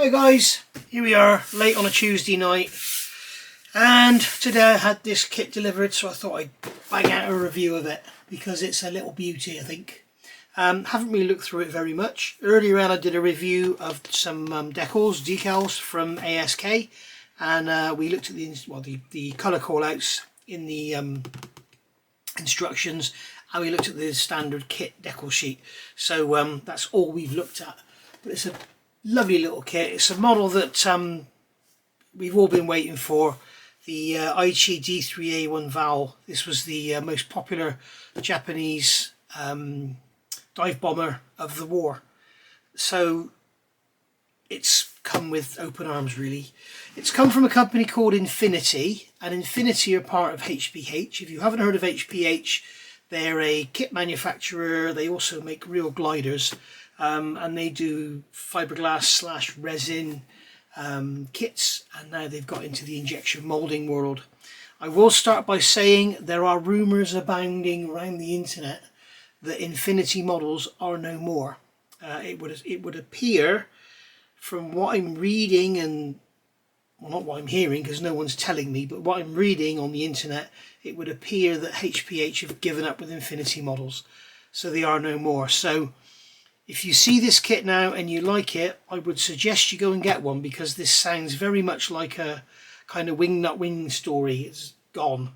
Hi guys, here we are late on a Tuesday night, and today I had this kit delivered, so I thought I'd bang out a review of it because it's a little beauty, I think. Haven't really looked through it very much. Earlier on I did a review of some decals from ASK, and we looked at the colour callouts in the instructions, and we looked at the standard kit decal sheet. So that's all we've looked at, but it's a lovely little kit. It's a model that we've all been waiting for, the Aichi D3A1 Val. This was the most popular Japanese dive bomber of the war. So it's come with open arms, really. It's come from a company called Infinity, and Infinity are part of HPH. If you haven't heard of HPH, they're a kit manufacturer. They also make real gliders. And they do fiberglass / resin kits, and now they've got into the injection molding world. I will start by saying there are rumours abounding around the internet that Infinity models are no more. It would appear, from what I'm reading, and well, not what I'm hearing because no one's telling me, but what I'm reading on the internet, it would appear that HPH have given up with Infinity models, so they are no more. So if you see this kit now and you like it, I would suggest you go and get one, because this sounds very much like a kind of wing nut wing story. It's gone.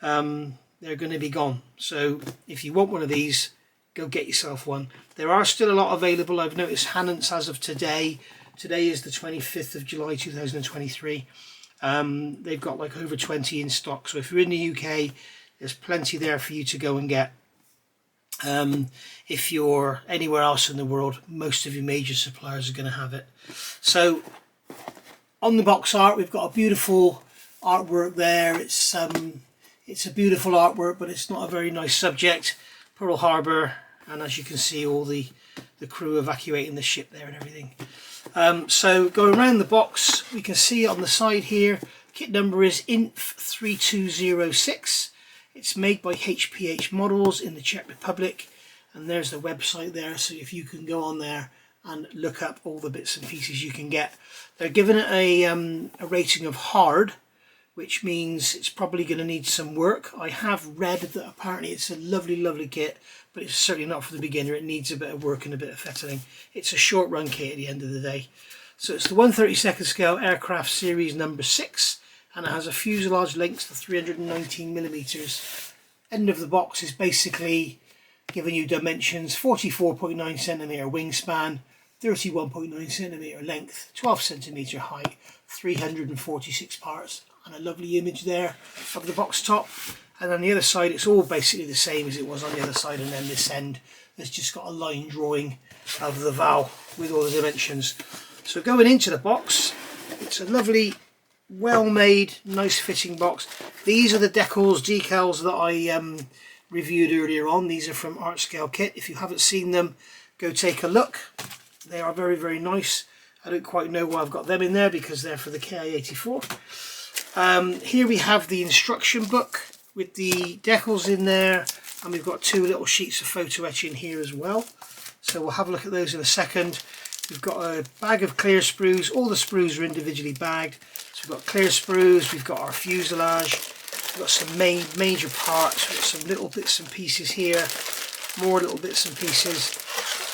They're going to be gone. So if you want one of these, go get yourself one. There are still a lot available. I've noticed Hannants as of today. Today is the 25th of July 2023. They've got like over 20 in stock. So if you're in the UK, there's plenty there for you to go and get. If you're anywhere else in the world, most of your major suppliers are going to have it. So on the box art, we've got a beautiful artwork there. It's a beautiful artwork, but it's not a very nice subject. Pearl Harbor, and as you can see, all the crew evacuating the ship there and everything. So going around the box, we can see on the side here, kit number is INF3206. It's made by HPH Models in the Czech Republic, and there's the website there, so if you can go on there and look up all the bits and pieces you can get. They're giving it a rating of hard, which means it's probably going to need some work. I have read that apparently it's a lovely kit, but it's certainly not for the beginner. It needs a bit of work and a bit of fettling. It's a short run kit at the end of the day. So it's the 1/32 scale aircraft series number 6. And it has a fuselage length of 319 millimeters. End of the box is basically giving you dimensions: 44.9 centimeter wingspan, 31.9 centimeter length, 12 centimeter height, 346 parts, and a lovely image there of the box top. And on the other side, it's all basically the same as it was on the other side, and then this end has just got a line drawing of the Val with all the dimensions. So going into the box, it's a lovely, well-made, nice fitting box. These are the decals that I reviewed earlier on. These are from Art Scale Kit. If you haven't seen them, go take a look. They are very nice. I don't quite know why I've got them in there, because they're for the KI-84. Here we have the instruction book with the decals in there, and we've got 2 little sheets of photo etching here as well. So we'll have a look at those in a second. We've got a bag of clear sprues. All the sprues are individually bagged. So we've got clear sprues, we've got our fuselage, we've got some major parts, we've got some little bits and pieces here, more little bits and pieces,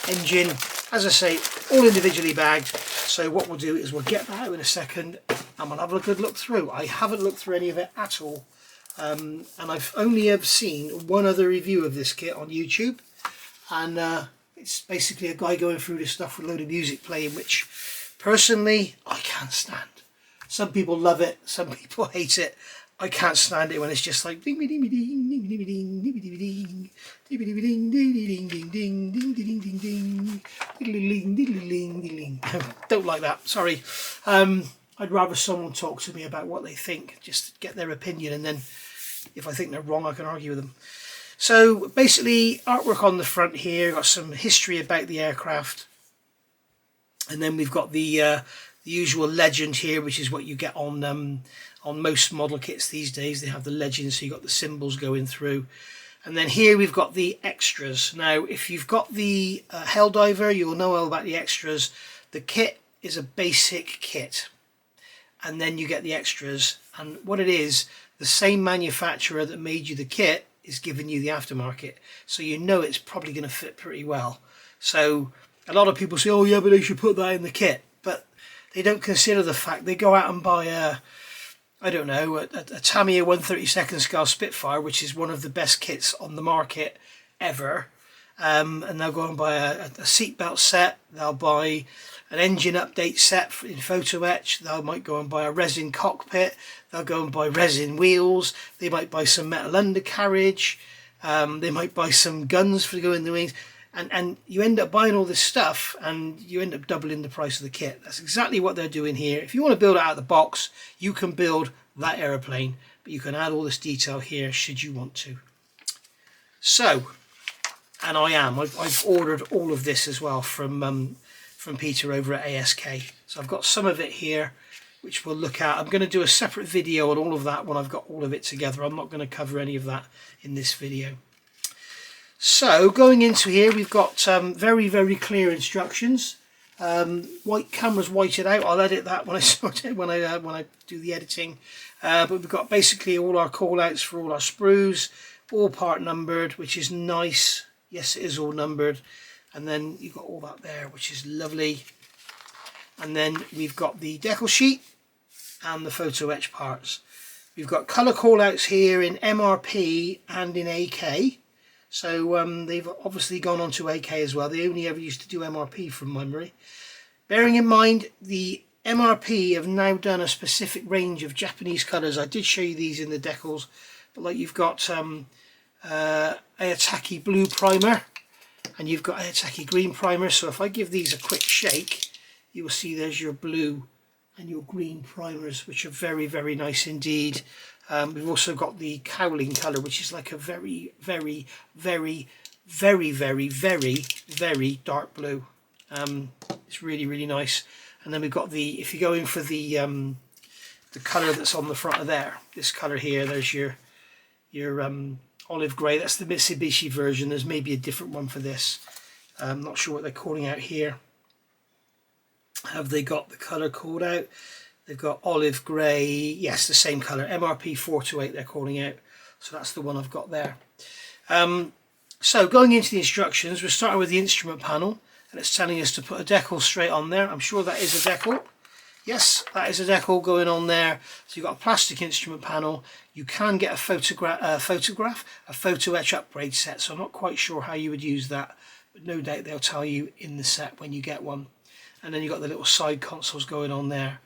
engine, as I say, all individually bagged. So what we'll do is we'll get that out in a second and we'll have a good look through. I haven't looked through any of it at all, and I've only ever seen one other review of this kit on YouTube, and it's basically a guy going through this stuff with a load of music playing, which personally I can't stand. Some people love it, some people hate it. I can't stand it when it's just like ding ding ding ding ding ding ding ding ding ding ding ding ding ding. Don't like that, sorry. I'd rather someone talk to me about what they think, just get their opinion, and then if I think they're wrong I can argue with them. So basically, artwork on the front here, got some history about the aircraft, and then we've got the usual legend here, which is what you get on most model kits these days. They have the legend, so you've got the symbols going through. And then here we've got the extras. Now, if you've got the Helldiver, you'll know all about the extras. The kit is a basic kit, and then you get the extras. And what it is, the same manufacturer that made you the kit is giving you the aftermarket, so you know it's probably going to fit pretty well. So a lot of people say, oh yeah, but they should put that in the kit, but they don't consider the fact they go out and buy a, I don't know, a Tamiya 1/32 scale Spitfire, which is one of the best kits on the market ever, and they'll go and buy a seatbelt set, they'll buy an engine update set in photo etch, they might go and buy a resin cockpit, they'll go and buy resin wheels, they might buy some metal undercarriage, they might buy some guns for to go in the wings, and you end up buying all this stuff and you end up doubling the price of the kit. That's exactly what they're doing here. If you want to build it out of the box, you can build that aeroplane, but you can add all this detail here should you want to. So, and I've ordered all of this as well from Peter over at ASK. So I've got some of it here, which we'll look at. I'm going to do a separate video on all of that when I've got all of it together. I'm not going to cover any of that in this video. So going into here, we've got very, very clear instructions. White camera's whited out. I'll edit that when I sort it, when I do the editing. But we've got basically all our call outs for all our sprues, all part numbered, which is nice. Yes, it is all numbered. And then you've got all that there, which is lovely. And then we've got the decal sheet and the photo etch parts. We've got colour call outs here in MRP and in AK. So they've obviously gone on to AK as well. They only ever used to do MRP from memory. Bearing in mind, the MRP have now done a specific range of Japanese colours. I did show you these in the decals, but like you've got Ayataki blue primer, and you've got Ayataki green primer. So if I give these a quick shake, you will see there's your blue and your green primers, which are very, very nice indeed. We've also got the cowling colour, which is like a very, very, very, very, very, very, very dark blue. It's really, really nice. And then we've got the, if you go in for the colour that's on the front of there, this colour here, there's your olive grey. That's the Mitsubishi version. There's maybe a different one for this. I'm not sure what they're calling out here. Have they got the colour called out? They've got olive grey, yes, the same colour, MRP 428 they're calling out. So that's the one I've got there. So going into the instructions, we're starting with the instrument panel, and it's telling us to put a decal straight on there. I'm sure that is a decal. Yes, that is a decal going on there. So you've got a plastic instrument panel. You can get a photo etch upgrade set, so I'm not quite sure how you would use that, but no doubt they'll tell you in the set when you get one. And then you've got the little side consoles going on there.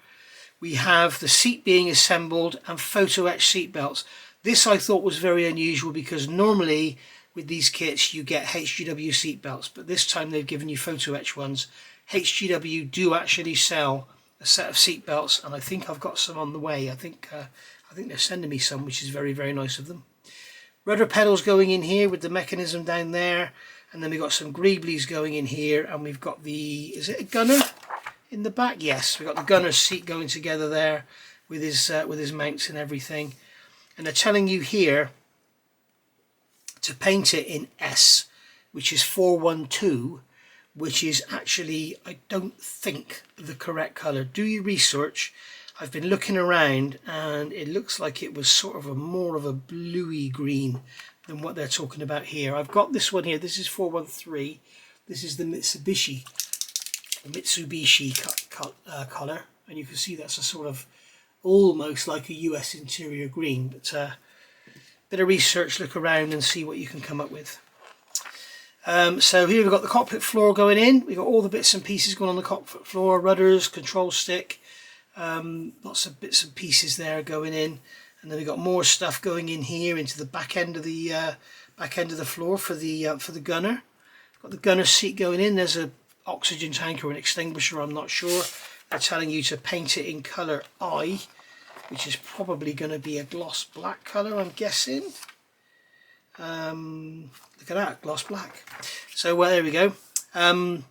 We have the seat being assembled and photo etch seat belts. This I thought was very unusual because normally with these kits you get HGW seat belts, but this time they've given you photo etch ones. HGW do actually sell a set of seat belts, and I think I've got some on the way. I think they're sending me some, which is very, very nice of them. Rudder pedals going in here with the mechanism down there, and then we've got some greeblies going in here, and we've got the, is it a gunner in the back? Yes, we've got the gunner's seat going together there with his mounts and everything. And they're telling you here to paint it in S, which is 412, which is actually, I don't think, the correct colour. Do your research. I've been looking around and it looks like it was sort of more of a bluey green than what they're talking about here. I've got this one here. This is 413. This is the Mitsubishi colour, and you can see that's a sort of almost like a US interior green. But bit of research, look around and see what you can come up with. So here we've got the cockpit floor going in. We've got all the bits and pieces going on the cockpit floor, rudders, control stick, lots of bits and pieces there going in, and then we've got more stuff going in here into the back end of the floor for the gunner. Got the gunner seat going in. There's a oxygen tank or an extinguisher, I'm not sure. They're telling you to paint it in colour I, which is probably going to be a gloss black colour, I'm guessing. Look at that, gloss black. So there we go. And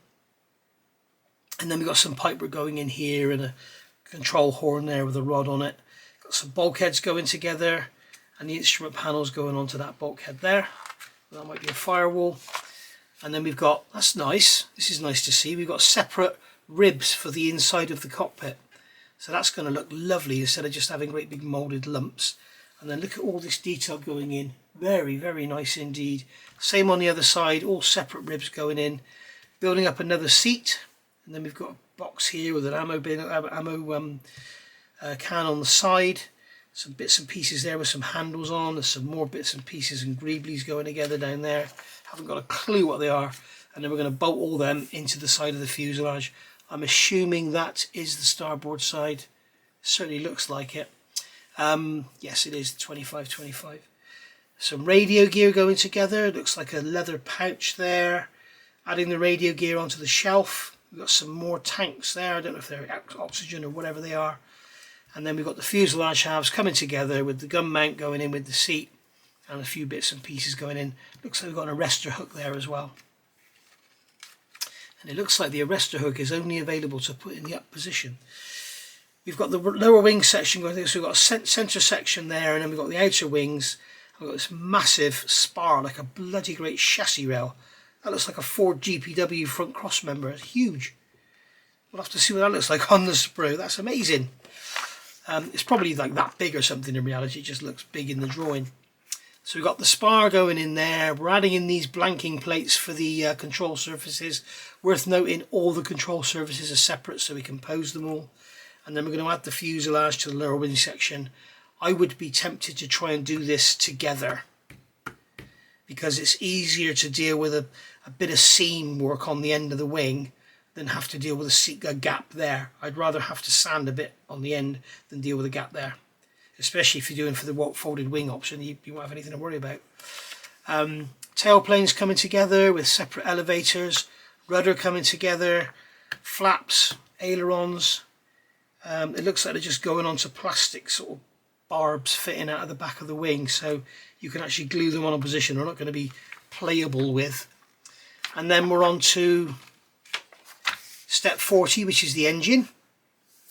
then we've got some pipework going in here and a control horn there with a rod on it. Got some bulkheads going together, and the instrument panels going onto that bulkhead there. That might be a firewall. And then we've got, that's nice, this is nice to see, we've got separate ribs for the inside of the cockpit. So that's going to look lovely instead of just having great big moulded lumps. And then look at all this detail going in. Very, very nice indeed. Same on the other side, all separate ribs going in. Building up another seat. And then we've got a box here with an ammo can on the side. Some bits and pieces there with some handles on. There's some more bits and pieces and greeblies going together down there. Haven't got a clue what they are. And then we're going to bolt all them into the side of the fuselage. I'm assuming that is the starboard side. Certainly looks like it. Yes, it is 25-25. Some radio gear going together. It looks like a leather pouch there. Adding the radio gear onto the shelf. We've got some more tanks there. I don't know if they're oxygen or whatever they are. And then we've got the fuselage halves coming together with the gun mount going in with the seat. And a few bits and pieces going in. Looks like we've got an arrestor hook there as well. And it looks like the arrestor hook is only available to put in the up position. We've got the lower wing section going through, so we've got a centre section there, and then we've got the outer wings. We've got this massive spar, like a bloody great chassis rail. That looks like a Ford GPW front cross member. It's huge. We'll have to see what that looks like on the sprue. That's amazing. It's probably like that big or something in reality. It just looks big in the drawing. So we've got the spar going in there. We're adding in these blanking plates for the control surfaces. Worth noting, all the control surfaces are separate so we can pose them all. And then we're going to add the fuselage to the lower wing section. I would be tempted to try and do this together because it's easier to deal with a bit of seam work on the end of the wing than have to deal with a gap there. I'd rather have to sand a bit on the end than deal with a gap there. Especially if you're doing for the folded wing option, you won't have anything to worry about. Tailplanes coming together with separate elevators, rudder coming together, flaps, ailerons. It looks like they're just going onto plastic sort of barbs fitting out of the back of the wing, so you can actually glue them on a position. They're not going to be playable with. And then we're on to step 40, which is the engine.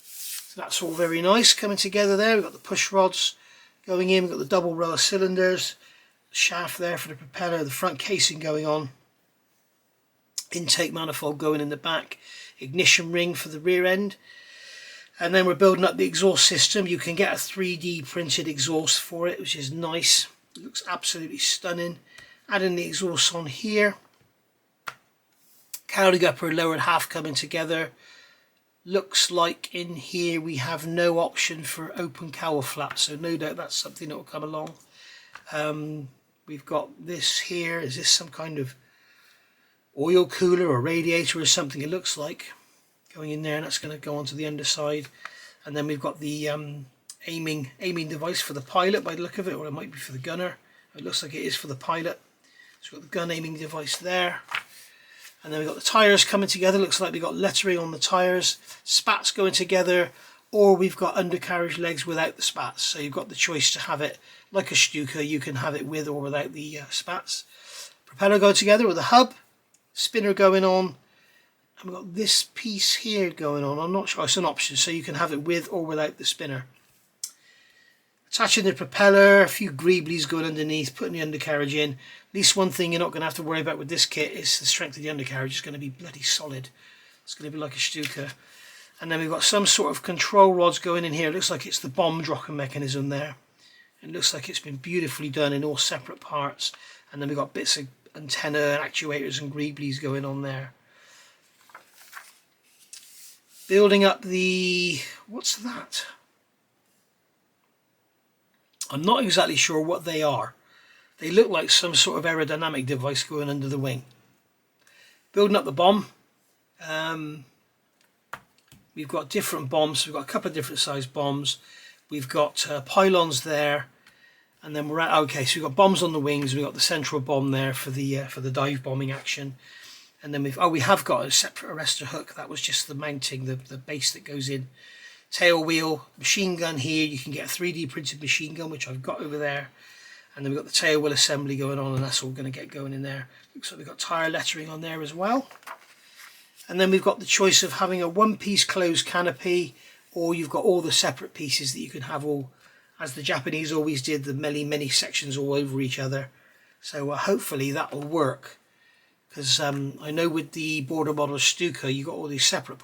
So that's all very nice coming together there. We've got the push rods going in, we've got the double row of cylinders, shaft there for the propeller, the front casing going on, intake manifold going in the back, ignition ring for the rear end. And then we're building up the exhaust system. You can get a 3D printed exhaust for it, which is nice. It looks absolutely stunning. Adding the exhaust on here. Cowling upper and lower half coming together. Looks like in here we have no option for open cowl flaps, so no doubt that's something that will come along. We've got this here. Is this some kind of oil cooler or radiator or something? It looks like going in there, and that's going to go onto the underside. And then we've got the aiming device for the pilot by the look of it, or it might be for the gunner. It looks like it is for the pilot. So we've got the gun aiming device there. And then we've got the tyres coming together. Looks like we've got lettering on the tyres, spats going together, or we've got undercarriage legs without the spats. So you've got the choice to have it like a Stuka. You can have it with or without the spats. Propeller going together with a hub, spinner going on, and we've got this piece here going on. I'm not sure, it's an option, so you can have it with or without the spinner. Attaching the propeller, a few greeblies going underneath, putting the undercarriage in. At least one thing you're not going to have to worry about with this kit is the strength of the undercarriage. It's going to be bloody solid. It's going to be like a Stuka. And then we've got some sort of control rods going in here. It looks like it's the bomb dropping mechanism there. It looks like it's been beautifully done in all separate parts. And then we've got bits of antenna and actuators and greeblies going on there. Building up the... what's that? I'm not exactly sure what they are. They look like some sort of aerodynamic device going under the wing. Building up the bomb. We've got different bombs. We've got a couple of different sized bombs. We've got pylons there. And then we're at, okay, so we've got bombs on the wings. We've got the central bomb there for the dive bombing action. And then we have got a separate arrestor hook. That was just the mounting, the base that goes in. Tail wheel, machine gun here. You can get a 3D printed machine gun, which I've got over there. And then we've got the tail wheel assembly going on, and that's all going to get going in there. Looks like we've got tyre lettering on there as well. And then we've got the choice of having a one-piece closed canopy, or you've got all the separate pieces that you can have all, as the Japanese always did, the many sections all over each other. So hopefully that will work. because I know with the border model Stuka you got all these separate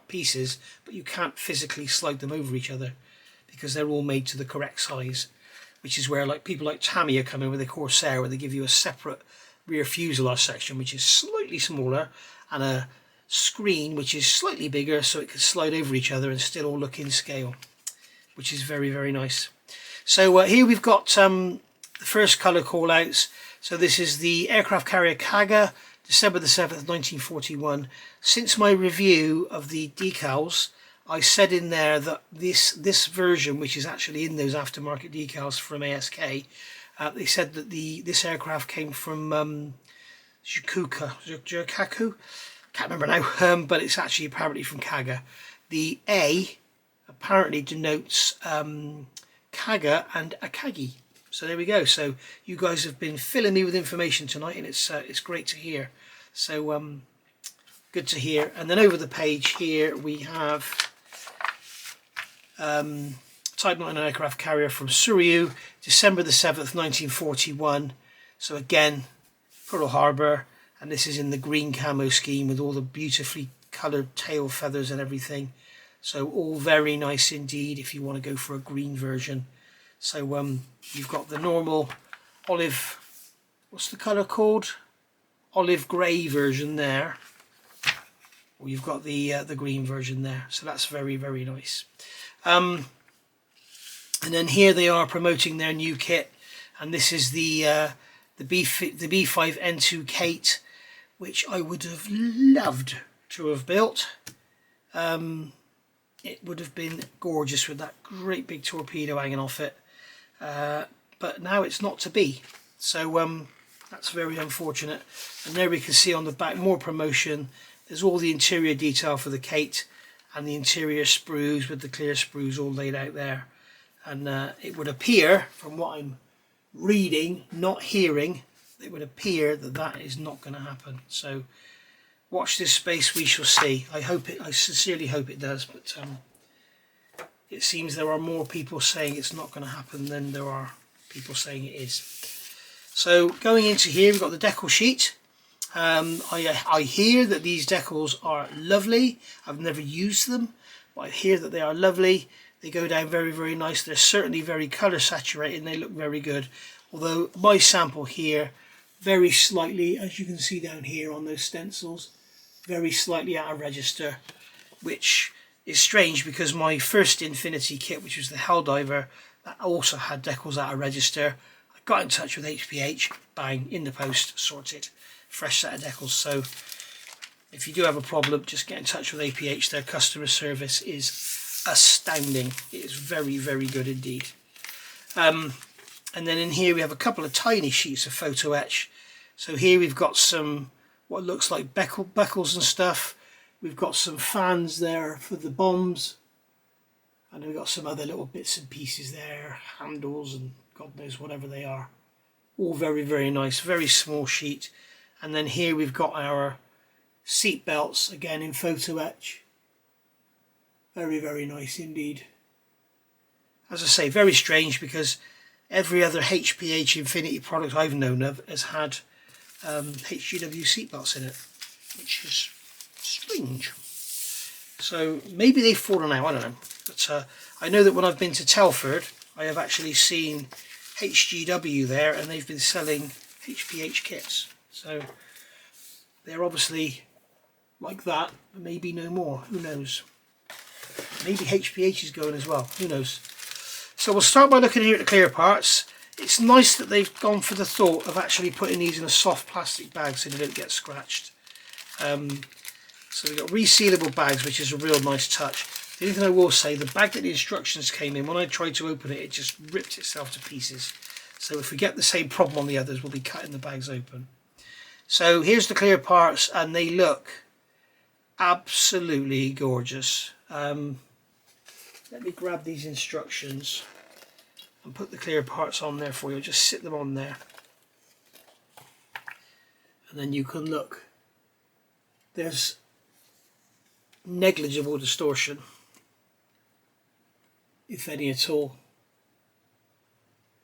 pieces, but you can't physically slide them over each other because they're all made to the correct size, which is where like people like Tamiya come in with the Corsair, where they give you a separate rear fuselage section which is slightly smaller and a screen which is slightly bigger, so it can slide over each other and still all look in scale, which is very, very nice. So here we've got the first colour call outs. So this is the aircraft carrier Kaga, December the 7th 1941. Since my review of the decals, I said in there that this version, which is actually in those aftermarket decals from ASK, they said that this aircraft came from Jukaku, can't remember now, but it's actually apparently from Kaga. The A apparently denotes Kaga and Akagi. So there we go. So you guys have been filling me with information tonight, and it's great to hear. So good to hear. And then over the page here we have Type 9 aircraft carrier from Suryu, December the 7th 1941. So again, Pearl Harbor, and this is in the green camo scheme with all the beautifully coloured tail feathers and everything. So all very nice indeed if you want to go for a green version. So you've got the normal olive, what's the colour called? Olive grey version there. Or you've got the green version there. So that's very, very nice. And then here they are promoting their new kit, and this is the B5N2 Kate, which I would have loved to have built. It would have been gorgeous with that great big torpedo hanging off it, but now it's not to be. So that's very unfortunate. And there we can see on the back more promotion. There's all the interior detail for the Kate and the interior sprues with the clear sprues all laid out there. And it would appear, from what I'm reading, not hearing, it would appear that that is not going to happen. So watch this space, we shall see. I sincerely hope it does, but it seems there are more people saying it's not going to happen than there are people saying it is. So going into here, we've got the decal sheet. I hear that these decals are lovely. I've never used them, but I hear that they are lovely. They go down very, very nice. They're certainly very colour saturated and they look very good. Although my sample here, very slightly, as you can see down here on those stencils, very slightly out of register, which is strange because my first Infinity kit, which was the Helldiver, that also had decals out of register. I got in touch with HPH, bang, in the post, sorted, fresh set of decals. So if you do have a problem, just get in touch with APH. Their customer service is astounding. It is very, very good indeed. And then in here we have a couple of tiny sheets of photo etch. So here we've got some what looks like beckles and stuff. We've got some fans there for the bombs, and we've got some other little bits and pieces there, handles and God knows whatever they are. All very, very nice, very small sheet. And then here we've got our seat belts, again in photo etch. Very, very nice indeed. As I say, very strange because every other HPH Infinity product I've known of has had HGW seatbelts in it, which is strange. So maybe they've fallen out, I don't know. But I know that when I've been to Telford, I have actually seen HGW there, and they've been selling HPH kits. So they're obviously like that, but maybe no more. Who knows? Maybe HPH is going as well. Who knows? So we'll start by looking here at the clear parts. It's nice that they've gone for the thought of actually putting these in a soft plastic bag so they don't get scratched. So we've got resealable bags, which is a real nice touch. The only thing I will say, the bag that the instructions came in, when I tried to open it, it just ripped itself to pieces. So if we get the same problem on the others, we'll be cutting the bags open. So here's the clear parts, and they look absolutely gorgeous. Let me grab these instructions and put the clear parts on there for you. Just sit them on there, and then you can look. There's negligible distortion, if any at all.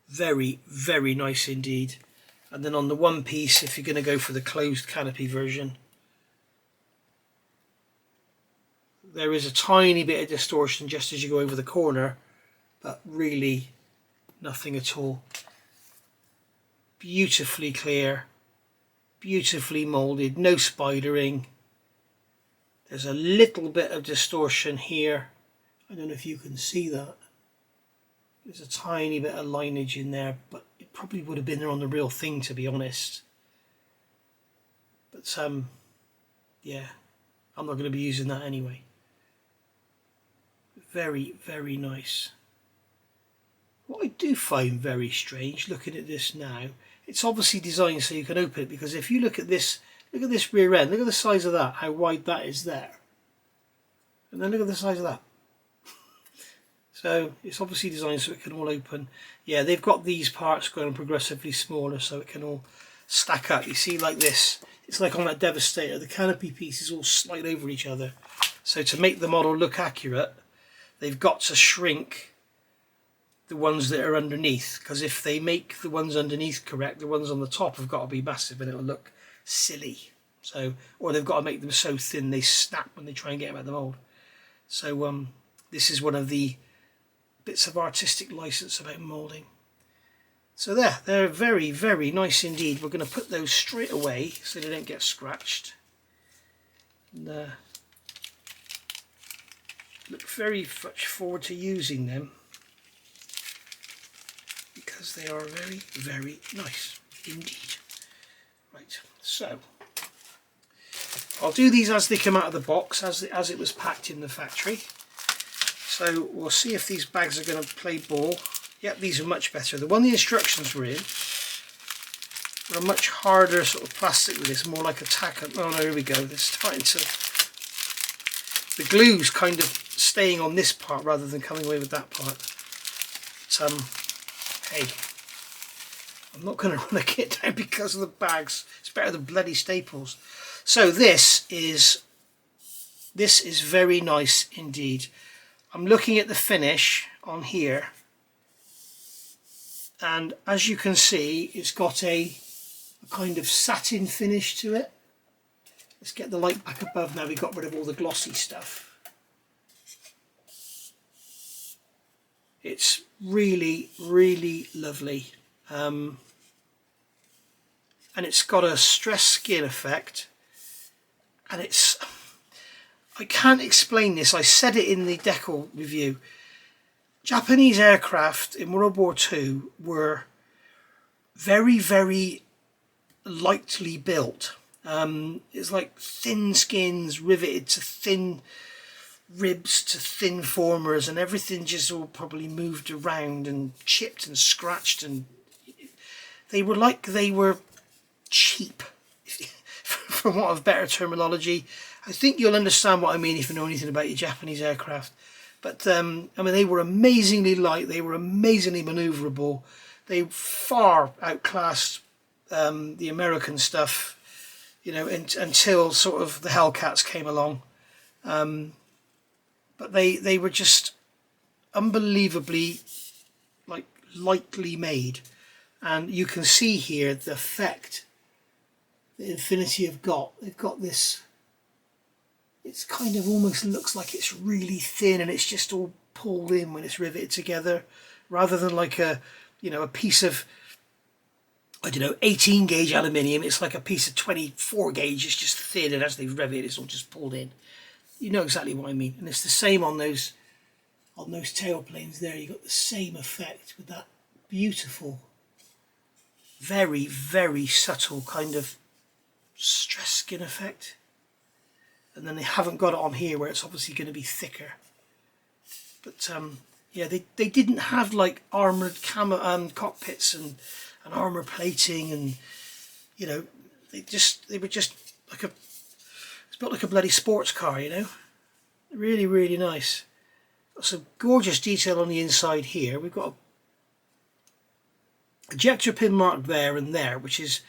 Very, very nice indeed. And then on the one piece, if you're going to go for the closed canopy version, there is a tiny bit of distortion just as you go over the corner, but really nothing at all. Beautifully clear, beautifully moulded, no spidering. There's a little bit of distortion here. I don't know if you can see that. There's a tiny bit of lineage in there, but it probably would have been there on the real thing, to be honest. But yeah, I'm not going to be using that anyway. Very, very nice. What I do find very strange, looking at this now, it's obviously designed so you can open it, because if you look at this rear end, look at the size of that, how wide that is there. And then look at the size of that. So it's obviously designed so it can all open. Yeah, they've got these parts going progressively smaller so it can all stack up. You see, like this, it's like on that Devastator, the canopy pieces all slide over each other. So to make the model look accurate, they've got to shrink the ones that are underneath, because if they make the ones underneath correct, the ones on the top have got to be massive and it'll look silly. So, or they've got to make them so thin they snap when they try and get them out of the mould. So this is one of the bits of artistic license about moulding. So they're very, very nice indeed. We're going to put those straight away so they don't get scratched. And look very much forward to using them, because they are very, very nice indeed. Right, so I'll do these as they come out of the box, as it was packed in the factory. So we'll see if these bags are going to play ball. Yep, these are much better. The one the instructions were in were a much harder sort of plastic with this, more like a tack. Oh no, here we go. They're starting to... The glue's kind of staying on this part rather than coming away with that part. But, hey, I'm not going to run a kit down because of the bags. It's better than bloody staples. So this is very nice indeed. I'm looking at the finish on here, and as you can see, it's got a kind of satin finish to it. Let's get the light back above now. We got rid of all the glossy stuff. It's really, really lovely. And it's got a stress skin effect, and it's... I can't explain this. I said it in the decal review. Japanese aircraft in World War II were very, very lightly built. It's like thin skins riveted to thin ribs to thin formers, and everything just all probably moved around and chipped and scratched, and they were cheap, for want of better terminology. I think you'll understand what I mean if you know anything about your Japanese aircraft. But I mean, they were amazingly light, they were amazingly manoeuvrable. They far outclassed the American stuff, you know, until sort of the Hellcats came along. But they were just unbelievably like lightly made, and you can see here the effect that Infinity have got. They've got this, it's kind of almost looks like it's really thin and it's just all pulled in when it's riveted together, rather than like a, you know, a piece of, I don't know, 18 gauge aluminium. It's like a piece of 24 gauge. It's just thin, and as they've riveted, it's all just pulled in. You know exactly what I mean. And it's the same on those tail planes there. You got the same effect with that beautiful, very, very subtle kind of stress skin effect. And then they haven't got it on here where it's obviously going to be thicker. But yeah, they didn't have like armoured cockpits and armour plating, and you know, they were just like it's built like a bloody sports car, you know. Really, really nice. Got some gorgeous detail on the inside here. We've got a ejector pin mark there and there, which is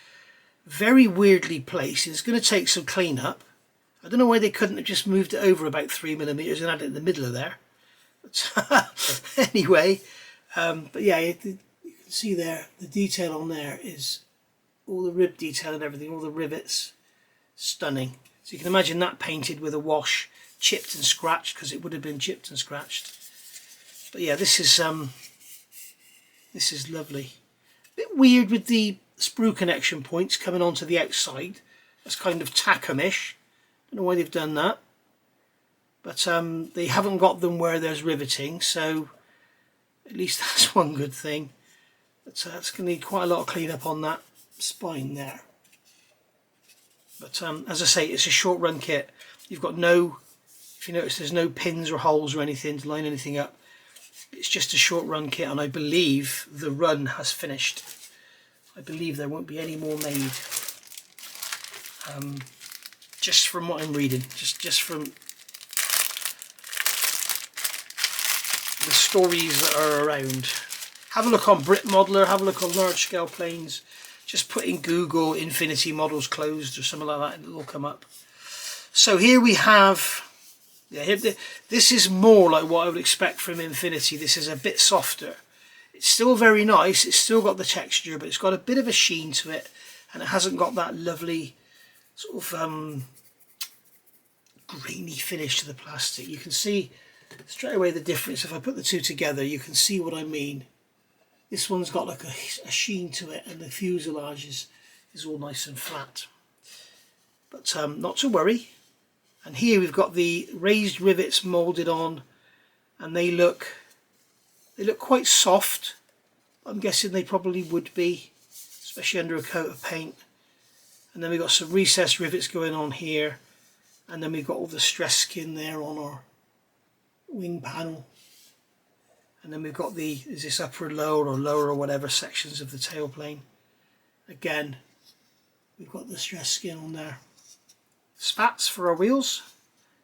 very weirdly placed. It's going to take some clean up. I don't know why they couldn't have just moved it over about 3mm and had it in the middle of there. But anyway, but yeah, you can see there the detail on there is all the rib detail and everything, all the rivets, stunning. So you can imagine that painted with a wash, chipped and scratched, because it would have been chipped and scratched. But yeah, this is lovely. A bit weird with the sprue connection points coming onto the outside. That's kind of Tackham-ish. Don't know why they've done that. But they haven't got them where there's riveting, so at least that's one good thing. But it's going to need quite a lot of clean up on that spine there. But as I say, it's a short run kit. You've got no, if you notice, there's no pins or holes or anything to line anything up. It's just a short run kit, and I believe the run has finished. I believe there won't be any more made. Just from what I'm reading, just from the stories that are around. Have a look on Brit Modeler, have a look on Large Scale Planes. Just put in Google Infinity Models Closed or something like that and it'll come up. So here we have, this is more like what I would expect from Infinity. This is a bit softer. It's still very nice, it's still got the texture, but it's got a bit of a sheen to it, and it hasn't got that lovely sort of grainy finish to the plastic. You can see straight away the difference. If I put the two together, you can see what I mean. This one's got like a sheen to it, and the fuselage is all nice and flat. But not to worry. And here we've got the raised rivets moulded on, and they look quite soft. I'm guessing they probably would be, especially under a coat of paint. And then we've got some recessed rivets going on here, and then we've got all the stress skin there on our wing panel. And then we've got is this upper and lower or lower or whatever sections of the tailplane. Again, we've got the stress skin on there. Spats for our wheels.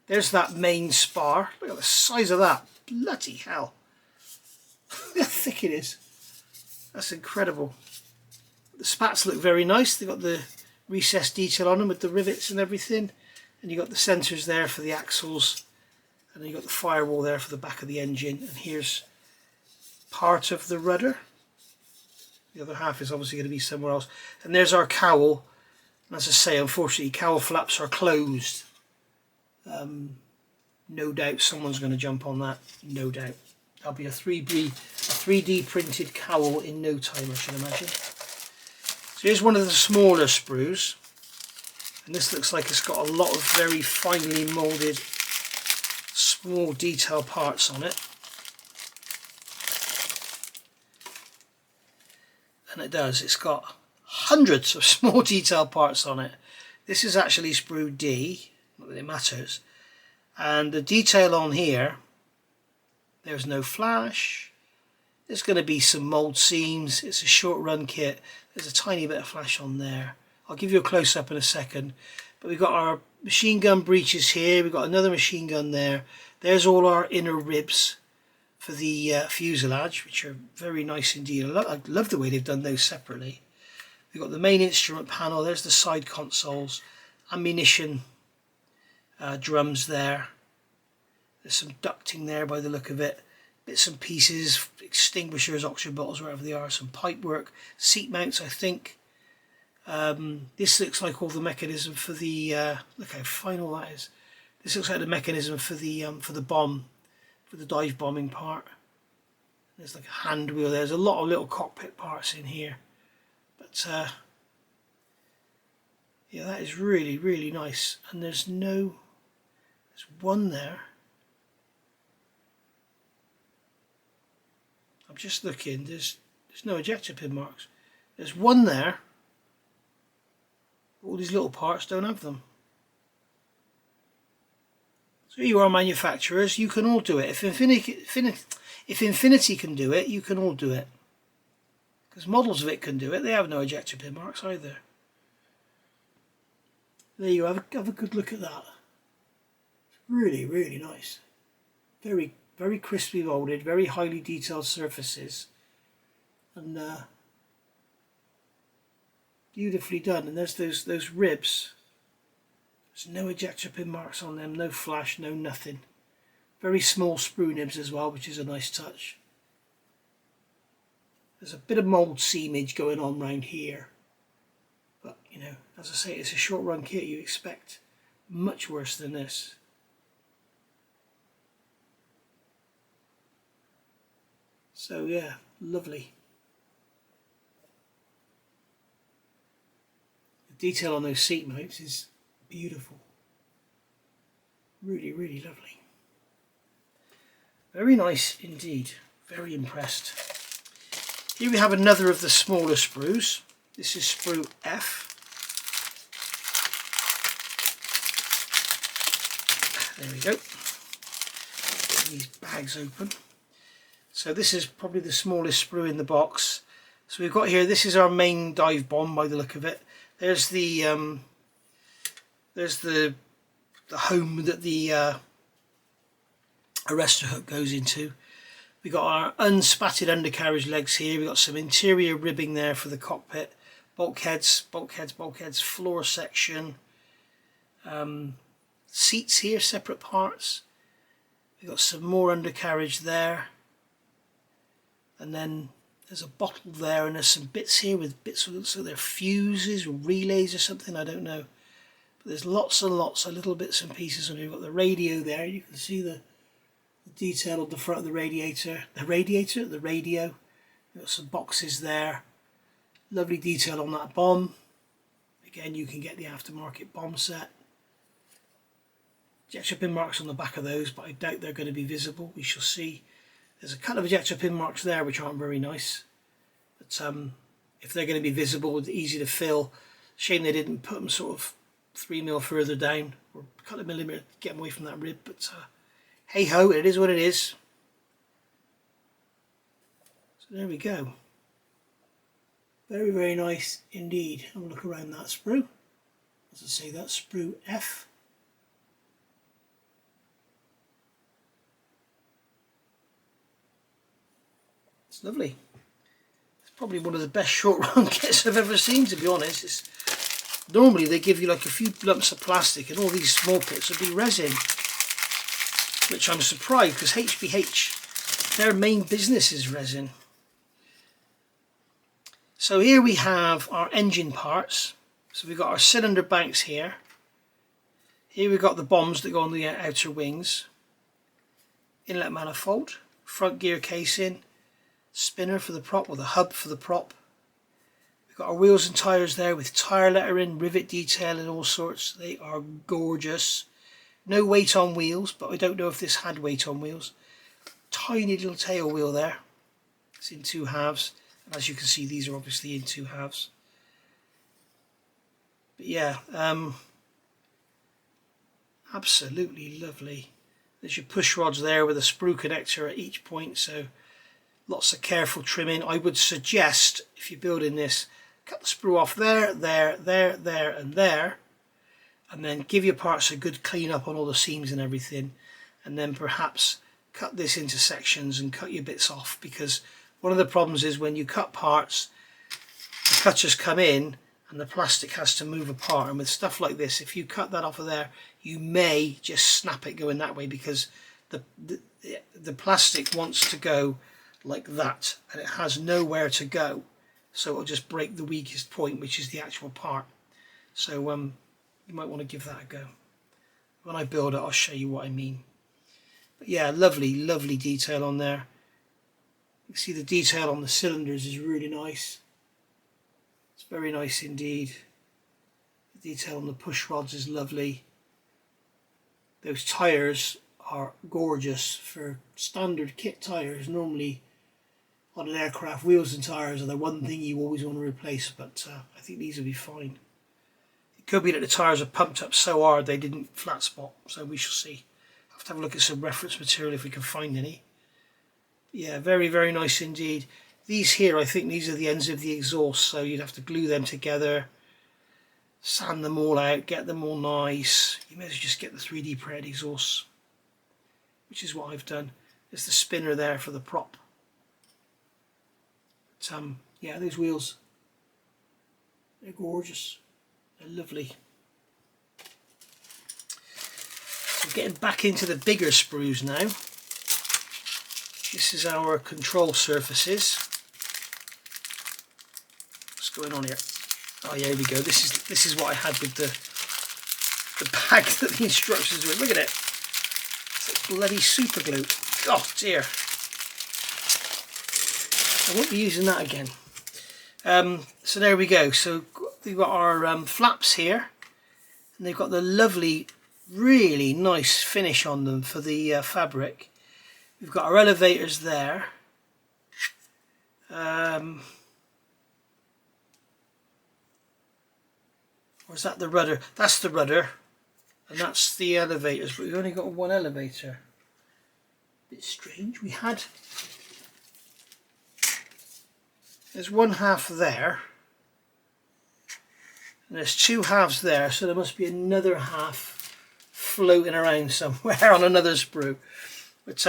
There's that main spar. Look at the size of that. Bloody hell. Look how thick it is. That's incredible. The spats look very nice. They've got the recessed detail on them with the rivets and everything. And you've got the centres there for the axles. And then you've got the firewall there for the back of the engine. And here's part of the rudder. The other half is obviously going to be somewhere else. And there's our cowl. And as I say, unfortunately, cowl flaps are closed. No doubt someone's going to jump on that. No doubt. That'll be a 3D printed cowl in no time, I should imagine. So here's one of the smaller sprues. And this looks like it's got a lot of very finely moulded small detail parts on it. And it does, it's got hundreds of small detail parts on it. This is actually sprue D, not that it matters. And the detail on here, there's no flash. There's going to be some mould seams. It's a short run kit. There's a tiny bit of flash on there. I'll give you a close up in a second. But we've got our machine gun breeches here. We've got another machine gun there. There's all our inner ribs for the fuselage, which are very nice indeed. I love the way they've done those separately. We've got the main instrument panel. There's the side consoles, ammunition drums there. There's some ducting there by the look of it. Bits and pieces, extinguishers, oxygen bottles, wherever they are. Some pipe work, seat mounts, I think. This looks like all the mechanism for the. Look how fine all that is. This looks like the mechanism for the bomb. For the dive bombing part. There's like a hand wheel. There's a lot of little cockpit parts in here, but yeah, that is really, really nice. And there's one there. I'm just looking. There's no ejector pin marks. There's one there. All these little parts don't have them. So you are manufacturers, you can all do it. If Infinity can do it, you can all do it. Because models of it can do it, they have no ejector pin marks either. There you have a good look at that. Really, really nice. Very, very crisply molded, very highly detailed surfaces. And beautifully done. And there's those ribs. There's no ejector pin marks on them, no flash, no nothing. Very small sprue nibs as well, which is a nice touch. There's a bit of mould seamage going on round here. you know, as I say, it's a short run kit. You expect much worse than this. So yeah, lovely. The detail on those seat mounts is beautiful. Really, really lovely. Very nice indeed. Very impressed. Here we have another of the smaller sprues. This is sprue F. There we go. Get these bags open. So this is probably the smallest sprue in the box. So we've got here, this is our main dive bomb by the look of it. There's the home that the arrestor hook goes into. We've got our unspatted undercarriage legs here. We've got some interior ribbing there for the cockpit. Bulkheads, floor section. Seats here, separate parts. We've got some more undercarriage there. And then there's a bottle there, and there's some bits here with bits of, so they're fuses or relays or something, I don't know. But there's lots and lots of little bits and pieces. And we've got the radio there. You can see the detail on the front of the radio. We've got some boxes there. Lovely detail on that bomb. Again, you can get the aftermarket bomb set. Ejection pin marks on the back of those, but I doubt they're going to be visible. We shall see. There's a couple of ejection pin marks there which aren't very nice, but if they're going to be visible, it's easy to fill. Shame they didn't put them sort of 3mm further down, or a couple of millimetres to get them away from that rib, but hey ho, it is what it is. So there we go. Very, very nice indeed. Have a look around that sprue. As I say, that's sprue F. It's lovely. It's probably one of the best short run kits I've ever seen, to be honest. Normally they give you like a few lumps of plastic, and all these small kits would be resin, which I'm surprised, because HPH, their main business is resin. So here we have our engine parts. So we've got our cylinder banks here. Here we've got the bombs that go on the outer wings. Inlet manifold, front gear casing, spinner for the prop, or the hub for the prop. We've got our wheels and tyres there with tyre lettering, rivet detail and all sorts. They are gorgeous. No weight on wheels, but I don't know if this had weight on wheels. Tiny little tail wheel there. It's in 2 halves. And as you can see, these are obviously in 2 halves. But yeah, absolutely lovely. There's your push rods there with a sprue connector at each point, so lots of careful trimming. I would suggest, if you're building this, cut the sprue off there, and there, and then give your parts a good clean up on all the seams and everything, and then perhaps cut this into sections and cut your bits off, because one of the problems is when you cut parts, the cutters come in and the plastic has to move apart, and with stuff like this, if you cut that off of there, you may just snap it going that way, because the plastic wants to go like that, and it has nowhere to go, so it'll just break the weakest point, which is the actual part. So you might want to give that a go. When I build it, I'll show you what I mean. But yeah, lovely, lovely detail on there. You can see the detail on the cylinders is really nice. It's very nice indeed. The detail on the push rods is lovely. Those tyres are gorgeous for standard kit tyres. Normally on an aircraft, wheels and tyres are the one thing you always want to replace, but I think these will be fine. It could be that the tyres are pumped up so hard they didn't flat spot, so we shall see. I'll have to have a look at some reference material if we can find any. Yeah, very, very nice indeed. These here, I think these are the ends of the exhaust, so you'd have to glue them together, sand them all out, get them all nice. You may as well just get the 3D printed exhausts, which is what I've done. There's the spinner there for the prop. But, yeah, those wheels, they're gorgeous. They're lovely. So getting back into the bigger sprues now. This is our control surfaces. What's going on here? Oh yeah, here we go. This is what I had with the bag that the instructions were. Look at it. It's bloody super glue. Oh dear. I won't be using that again. So there we go. So we've got our flaps here, and they've got the lovely, really nice finish on them for the fabric. We've got our elevators there. Or is that the rudder? That's the rudder, and that's the elevators, but we've only got one elevator. Bit strange. There's one half there, and there's two halves there, so there must be another half floating around somewhere on another sprue. But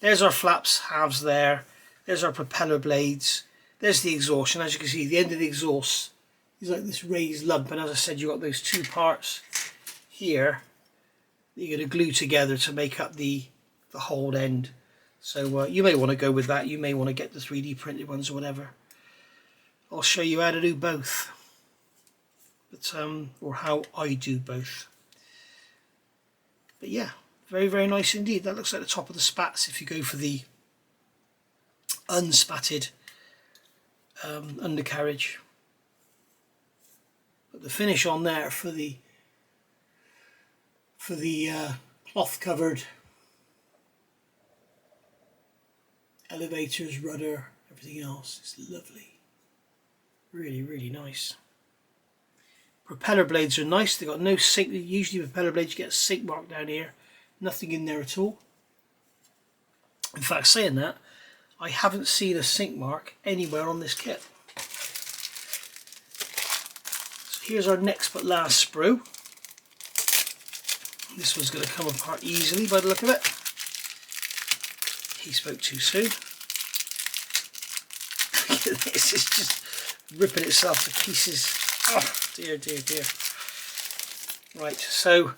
there's our flaps halves there, there's our propeller blades, there's the exhaust, and as you can see, the end of the exhaust is like this raised lump, and as I said, you've got those two parts here that you're going to glue together to make up the whole end. So you may want to go with that, you may want to get the 3D printed ones or whatever. I'll show you how to do both, but or how I do both. But yeah, very, very nice indeed. That looks like the top of the spats if you go for the unspatted undercarriage. But the finish on there for the cloth covered elevators, rudder, everything else is lovely. Really, really nice. Propeller blades are nice. They've got no sink. Usually propeller blades you get a sink mark down here. Nothing in there at all. In fact, saying that, I haven't seen a sink mark anywhere on this kit. So here's our next but last sprue. This one's going to come apart easily by the look of it. He spoke too soon. Look at this, it's just ripping itself to pieces. Oh dear, dear, dear. Right, so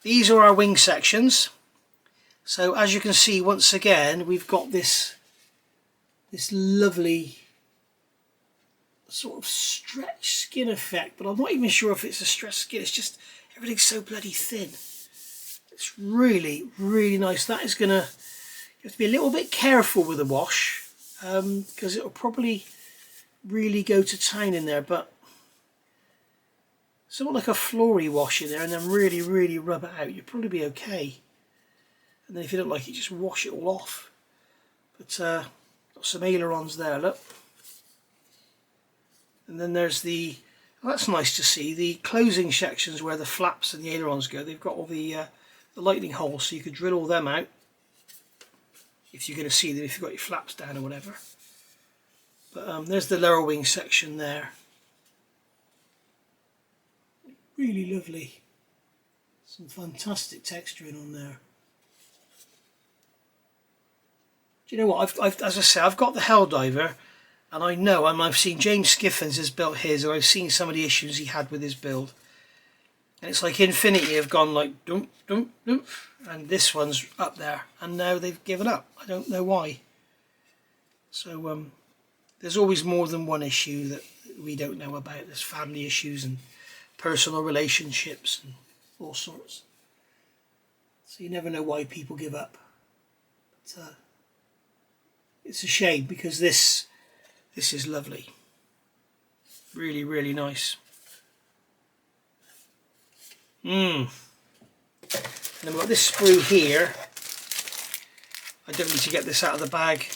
these are our wing sections. So as you can see, once again, we've got this lovely sort of stretch skin effect, but I'm not even sure if it's a stretched skin. It's just everything's so bloody thin. It's really, really nice. That is gonna, you have to be a little bit careful with the wash, because it'll probably really go to town in there, but somewhat like a floory wash in there, and then really, really rub it out. You'll probably be okay. And then if you don't like it, just wash it all off. But got some ailerons there, look. And then there's the, well, that's nice to see, the closing sections where the flaps and the ailerons go. They've got all the lightning holes, so you could drill all them out if you're going to see them, if you've got your flaps down or whatever. But there's the lower wing section there. Really lovely. Some fantastic texturing on there. Do you know what? As I say, I've got the Helldiver, and I know, and I've seen James Skiffins has built his, or I've seen some of the issues he had with his build. And it's like Infinity have gone like dump, dump, dump, and this one's up there, and now they've given up. I don't know why. So there's always more than one issue that we don't know about. There's family issues and personal relationships and all sorts. So you never know why people give up. But it's a shame, because this is lovely. Really, really nice. And then we've got this sprue here. I don't need to get this out of the bag.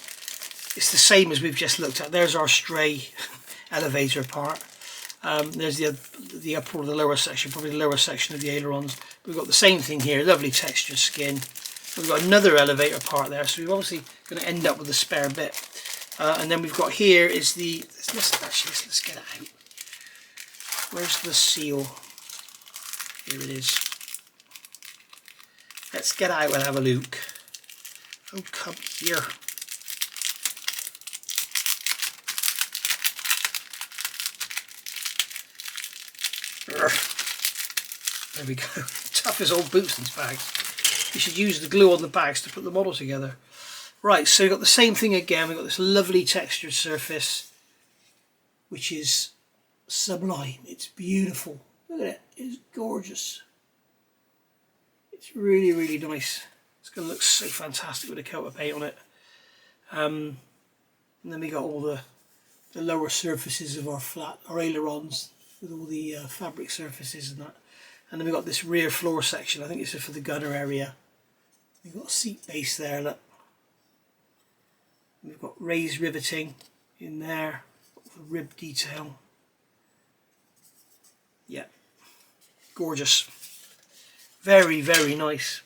It's the same as we've just looked at. There's our stray elevator part. There's the upper or the lower section, probably the lower section of the ailerons. We've got the same thing here, lovely textured skin. We've got another elevator part there, so we're obviously going to end up with a spare bit. And then we've got here is the, let's get it out. Where's the seal? Here it is. Let's get out and have a look. Oh, come here. There we go. Tough as old boots, these bags. You should use the glue on the bags to put the model together. Right, so we've got the same thing again. We've got this lovely textured surface, which is sublime. It's beautiful. Look at it. It's gorgeous. It's really, really nice. It's going to look so fantastic with a coat of paint on it. And then we got all the lower surfaces of our ailerons with all the fabric surfaces and that. And then we've got this rear floor section. I think this is for the gunner area. We've got a seat base there, look. We've got raised riveting in there, the rib detail. Yeah, gorgeous. Very, very nice.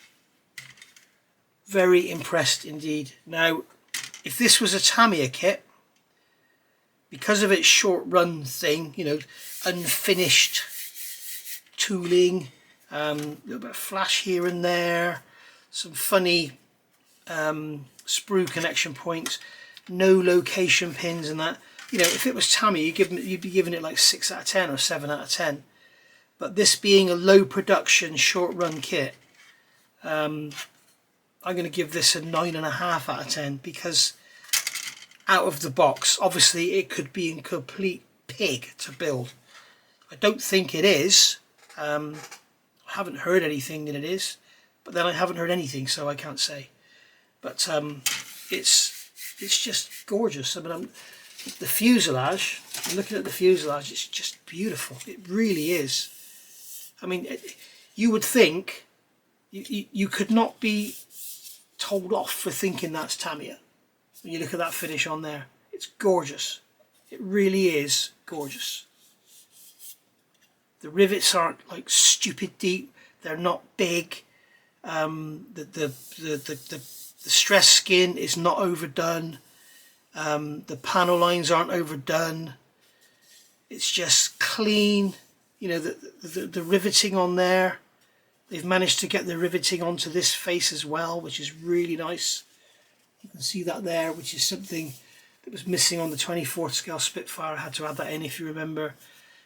Very impressed indeed. Now, if this was a Tamiya kit, because of its short run thing, you know, unfinished tooling, a little bit of flash here and there, some funny sprue connection points, no location pins and that. You know, if it was Tamiya, you'd be giving it like 6 out of 10 or 7 out of 10. But this being a low production short run kit, I'm going to give this a 9.5 out of 10 because out of the box, obviously it could be in complete pig to build. I don't think it is. I haven't heard anything that it is, but then I haven't heard anything, so I can't say. But it's just gorgeous. I mean, the fuselage, I'm looking at the fuselage, it's just beautiful. It really is. I mean, you would think you could not be told off for thinking that's Tamiya. When you look at that finish on there, it's gorgeous. It really is gorgeous. The rivets aren't like stupid deep. They're not big. The stress skin is not overdone. The panel lines aren't overdone. It's just clean. You know, the riveting on there. They've managed to get the riveting onto this face as well, which is really nice. You can see that there, which is something that was missing on the 24th scale Spitfire. I had to add that in if you remember.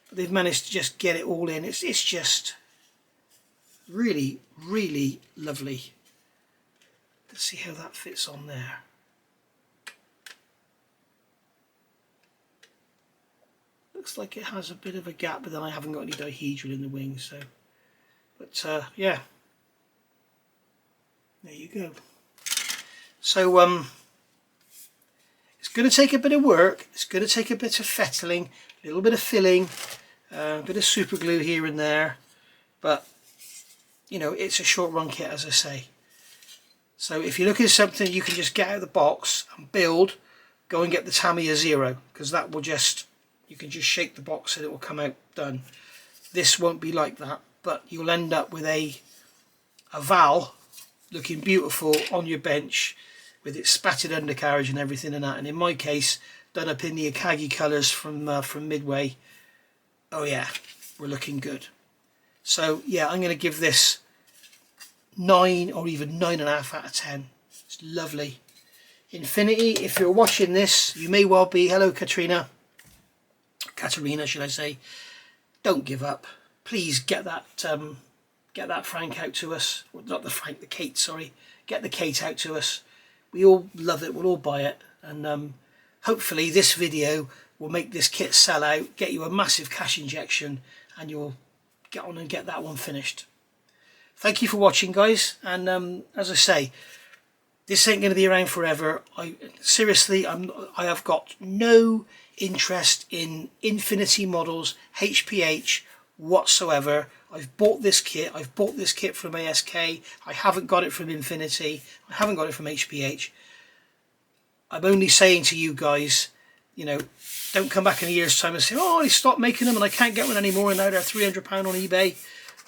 But they've managed to just get it all in. It's just really, really lovely. Let's see how that fits on there. Looks like it has a bit of a gap, but then I haven't got any dihedral in the wings, so. But yeah, there you go. So it's going to take a bit of work. It's going to take a bit of fettling, a little bit of filling, a bit of super glue here and there. But you know, it's a short run kit, as I say. So if you're looking at something you can just get out of the box and build, go and get the Tamiya Zero, because that will just, you can just shake the box and it will come out done. This won't be like that, but you'll end up with a Val looking beautiful on your bench with its spattered undercarriage and everything and that. And in my case, done up in the Akagi colours from Midway. Oh yeah, we're looking good. So yeah, I'm going to give this 9 or even 9.5 out of 10. It's lovely. Infinity, if you're watching this, you may well be. Hello, Katarina, should I say? Don't give up. Please get that Frank out to us. Well, not the Frank, the Kate. Sorry, get the Kate out to us. We all love it. We'll all buy it, and hopefully this video will make this kit sell out, get you a massive cash injection, and you'll get on and get that one finished. Thank you for watching, guys, and as I say, this ain't going to be around forever. Seriously, I have got no interest in Infinity models, HPH whatsoever. I've bought this kit. I've bought this kit from ASK. I haven't got it from Infinity. I haven't got it from HPH. I'm only saying to you guys, you know, don't come back in a year's time and say, oh, I stopped making them and I can't get one anymore and now they're £300 on eBay.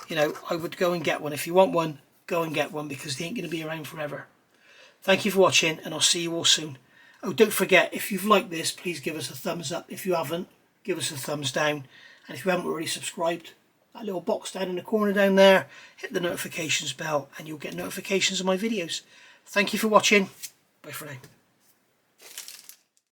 You know, I would go and get one. If you want one, go and get one, because they ain't going to be around forever. Thank you for watching, and I'll see you all soon. Oh, don't forget, if you've liked this, please give us a thumbs up. If you haven't, give us a thumbs down. And if you haven't already subscribed, that little box down in the corner down there, hit the notifications bell and you'll get notifications of my videos. Thank you for watching. Bye for now.